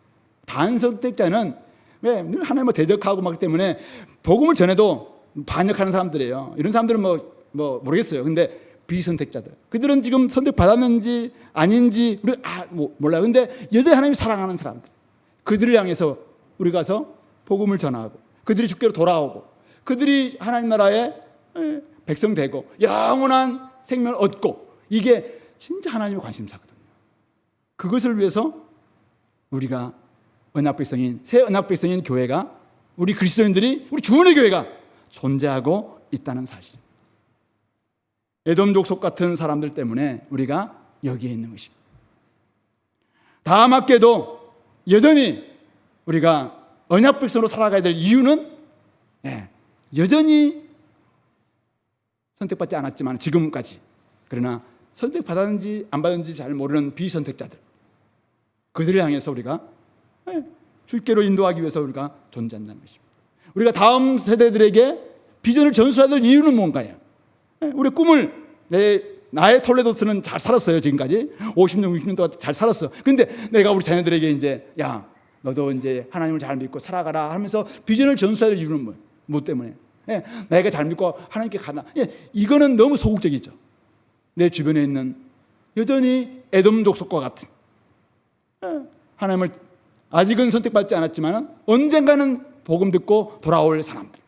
반선택자는 왜 늘 하나님을 대적하고 막 때문에 복음을 전해도 반역하는 사람들이에요. 이런 사람들은 뭐 모르겠어요. 근데 비선택자들, 그들은 지금 선택받았는지 아닌지 우리 몰라요. 근데 여전히 하나님이 사랑하는 사람들, 그들을 향해서 우리 가서 복음을 전하고 그들이 주께로 돌아오고 그들이 하나님 나라의 백성 되고 영원한 생명을 얻고, 이게 진짜 하나님의 관심사거든요. 그것을 위해서 우리가 언약 백성인, 새 언약 백성인 교회가, 우리 그리스도인들이, 우리 주원의 교회가 존재하고 있다는 사실. 에돔 족속 같은 사람들 때문에 우리가 여기에 있는 것입니다. 다 맞게도 여전히 우리가 언약 백성으로 살아가야 될 이유는 여전히 선택받지 않았지만 지금까지, 그러나 선택받았는지 안 받았는지 잘 모르는 비선택자들, 그들을 향해서 우리가 주께로 인도하기 위해서 우리가 존재한다는 것입니다. 우리가 다음 세대들에게 비전을 전수해야 될 이유는 뭔가요? 우리 꿈을, 나의 톨레도트는 잘 살았어요. 지금까지 50년, 60년 동안 잘 살았어. 근데 내가 우리 자녀들에게 이제 야, 너도 이제 하나님을 잘 믿고 살아가라 하면서 비전을 전수해야 될 이유는 뭐예요? 뭐 때문에? 내가 잘 믿고 하나님께 가나? 이거는 너무 소극적이죠. 내 주변에 있는 여전히 에돔 족속과 같은, 하나님을 아직은 선택받지 않았지만 언젠가는 복음 듣고 돌아올 사람들.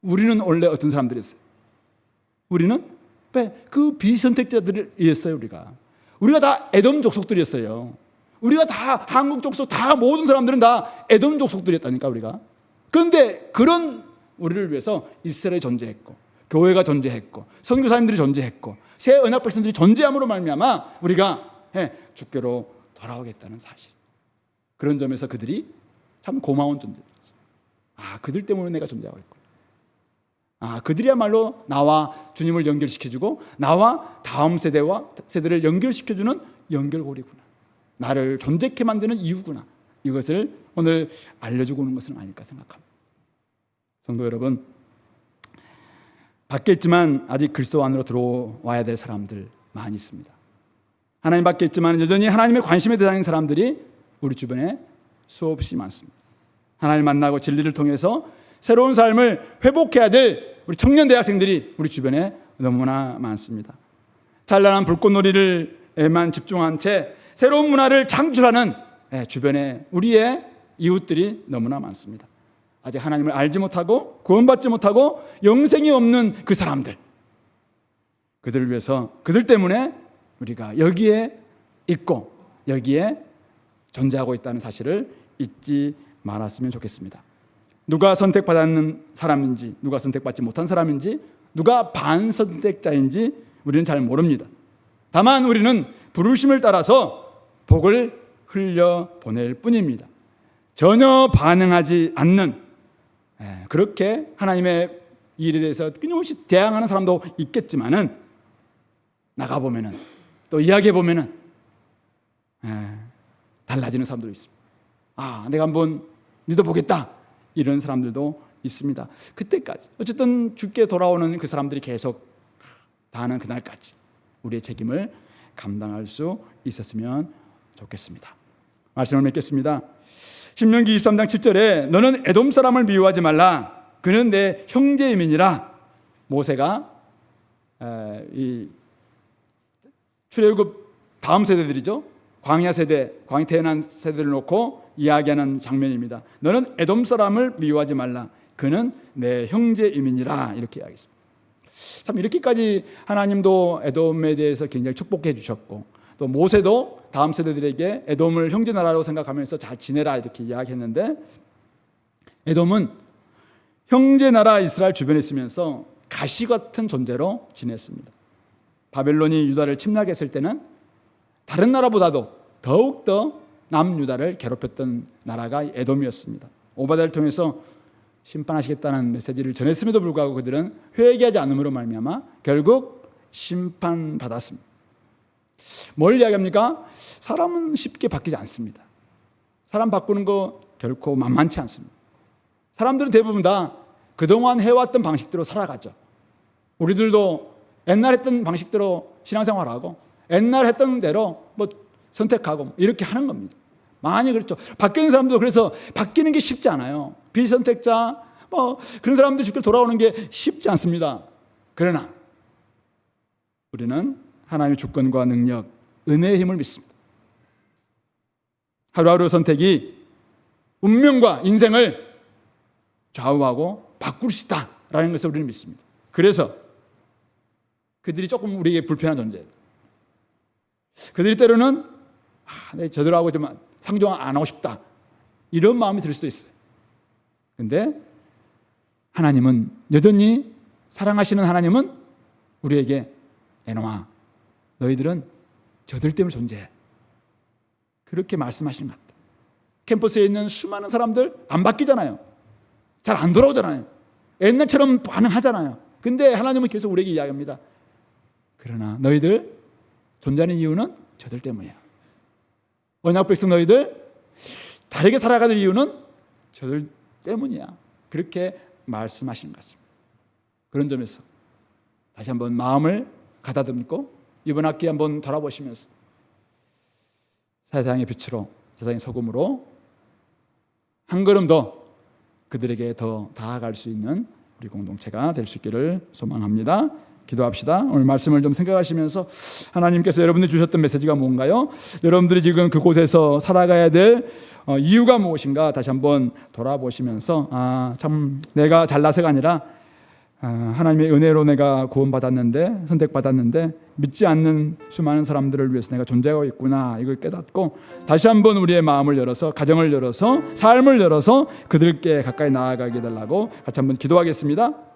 우리는 원래 어떤 사람들이었어요? 우리는 그 비선택자들이었어요. 우리가 다 에돔 족속들이었어요. 우리가 다 한국 족속, 다 모든 사람들은 다 에돔 족속들이었다니까 우리가. 그런데 그런 우리를 위해서 이스라엘이 존재했고, 교회가 존재했고, 선교사님들이 존재했고, 새 언약 백성들이 존재함으로 말미암아 우리가 주께로 돌아오겠다는 사실. 그런 점에서 그들이 참 고마운 존재들이죠. 그들 때문에 내가 존재하고 있고, 그들이야말로 나와 주님을 연결시켜주고 나와 다음 세대를 연결시켜주는 연결고리구나. 나를 존재케 만드는 이유구나. 이것을 오늘 알려주고 오는 것은 아닐까 생각합니다. 성도 여러분, 밖에 있지만 아직 그리스도 안으로 들어와야 될 사람들 많이 있습니다. 하나님 밖에 있지만 여전히 하나님의 관심의 대상인 사람들이 우리 주변에 수없이 많습니다. 하나님 만나고 진리를 통해서 새로운 삶을 회복해야 될 우리 청년 대학생들이 우리 주변에 너무나 많습니다. 찬란한 불꽃놀이를만 집중한 채 새로운 문화를 창출하는 주변에 우리의 이웃들이 너무나 많습니다. 아직 하나님을 알지 못하고 구원받지 못하고 영생이 없는 그 사람들, 그들을 위해서, 그들 때문에 우리가 여기에 있고 여기에 존재하고 있다는 사실을 잊지 말았으면 좋겠습니다. 누가 선택받는 사람인지, 누가 선택받지 못한 사람인지, 누가 반선택자인지 우리는 잘 모릅니다. 다만 우리는 부르심을 따라서 복을 흘려보낼 뿐입니다. 전혀 반응하지 않는, 그렇게 하나님의 일에 대해서 끊임없이 대항하는 사람도 있겠지만은, 나가보면은 또 이야기해보면은 달라지는 사람도 있습니다. 내가 한번 믿어보겠다, 이런 사람들도 있습니다. 그때까지 어쨌든 주께 돌아오는 그 사람들이 계속 다하는 그날까지 우리의 책임을 감당할 수 있었으면 좋겠습니다. 말씀을 맺겠습니다. 신명기 23장 7절에 너는 에돔 사람을 미워하지 말라, 그는 내 형제임이니라. 모세가 이 출애굽 다음 세대들이죠, 광야 세대, 광야 태어난 세대를 놓고 이야기하는 장면입니다. 너는 에돔 사람을 미워하지 말라, 그는 내 형제임이니라, 이렇게 이야기했습니다. 참 이렇게까지 하나님도 에돔에 대해서 굉장히 축복해 주셨고, 또 모세도 다음 세대들에게 에돔을 형제 나라로 생각하면서 잘 지내라, 이렇게 이야기했는데, 에돔은 형제 나라 이스라엘 주변에 있으면서 가시 같은 존재로 지냈습니다. 바벨론이 유다를 침략했을 때는 다른 나라보다도 더욱더 남유다를 괴롭혔던 나라가 에돔이었습니다. 오바댜를 통해서 심판하시겠다는 메시지를 전했음에도 불구하고 그들은 회개하지 않음으로 말미암아 결국 심판받았습니다. 뭘 이야기합니까? 사람은 쉽게 바뀌지 않습니다. 사람 바꾸는 거 결코 만만치 않습니다. 사람들은 대부분 다 그동안 해왔던 방식대로 살아가죠. 우리들도 옛날 했던 방식대로 신앙생활하고 옛날 했던 대로 뭐 선택하고 이렇게 하는 겁니다. 많이 그렇죠. 바뀌는 사람도 그래서 바뀌는 게 쉽지 않아요. 비선택자 뭐 그런 사람들이 주께 돌아오는 게 쉽지 않습니다. 그러나 우리는 하나님의 주권과 능력, 은혜의 힘을 믿습니다. 하루하루 선택이 운명과 인생을 좌우하고 바꿀 수 있다라는 것을 우리는 믿습니다. 그래서 그들이 조금 우리에게 불편한 존재예요. 그들이 때로는 저들하고 좀 상종 안 하고 싶다 이런 마음이 들 수도 있어요. 그런데 하나님은 여전히 사랑하시는 하나님은 우리에게 에노아 너희들은 저들 때문에 존재해 그렇게 말씀하시는 것 같다. 캠퍼스에 있는 수많은 사람들 안 바뀌잖아요. 잘 안 돌아오잖아요. 옛날처럼 반응하잖아요. 근데 하나님은 계속 우리에게 이야기합니다. 그러나 너희들 존재하는 이유는 저들 때문이야. 언약 백성 너희들 다르게 살아가는 이유는 저들 때문이야. 그렇게 말씀하시는 것 같습니다. 그런 점에서 다시 한번 마음을 가다듬고 이번 학기 한번 돌아보시면서 세상의 빛으로 세상의 소금으로 한 걸음 더 그들에게 더 다가갈 수 있는 우리 공동체가 될 수 있기를 소망합니다. 기도합시다. 오늘 말씀을 좀 생각하시면서 하나님께서 여러분들 주셨던 메시지가 뭔가요? 여러분들이 지금 그곳에서 살아가야 될 이유가 무엇인가 다시 한번 돌아보시면서 참 내가 잘나서가 아니라 하나님의 은혜로 내가 구원받았는데 선택받았는데 믿지 않는 수많은 사람들을 위해서 내가 존재하고 있구나 이걸 깨닫고 다시 한번 우리의 마음을 열어서 가정을 열어서 삶을 열어서 그들께 가까이 나아가게 해달라고 같이 한번 기도하겠습니다.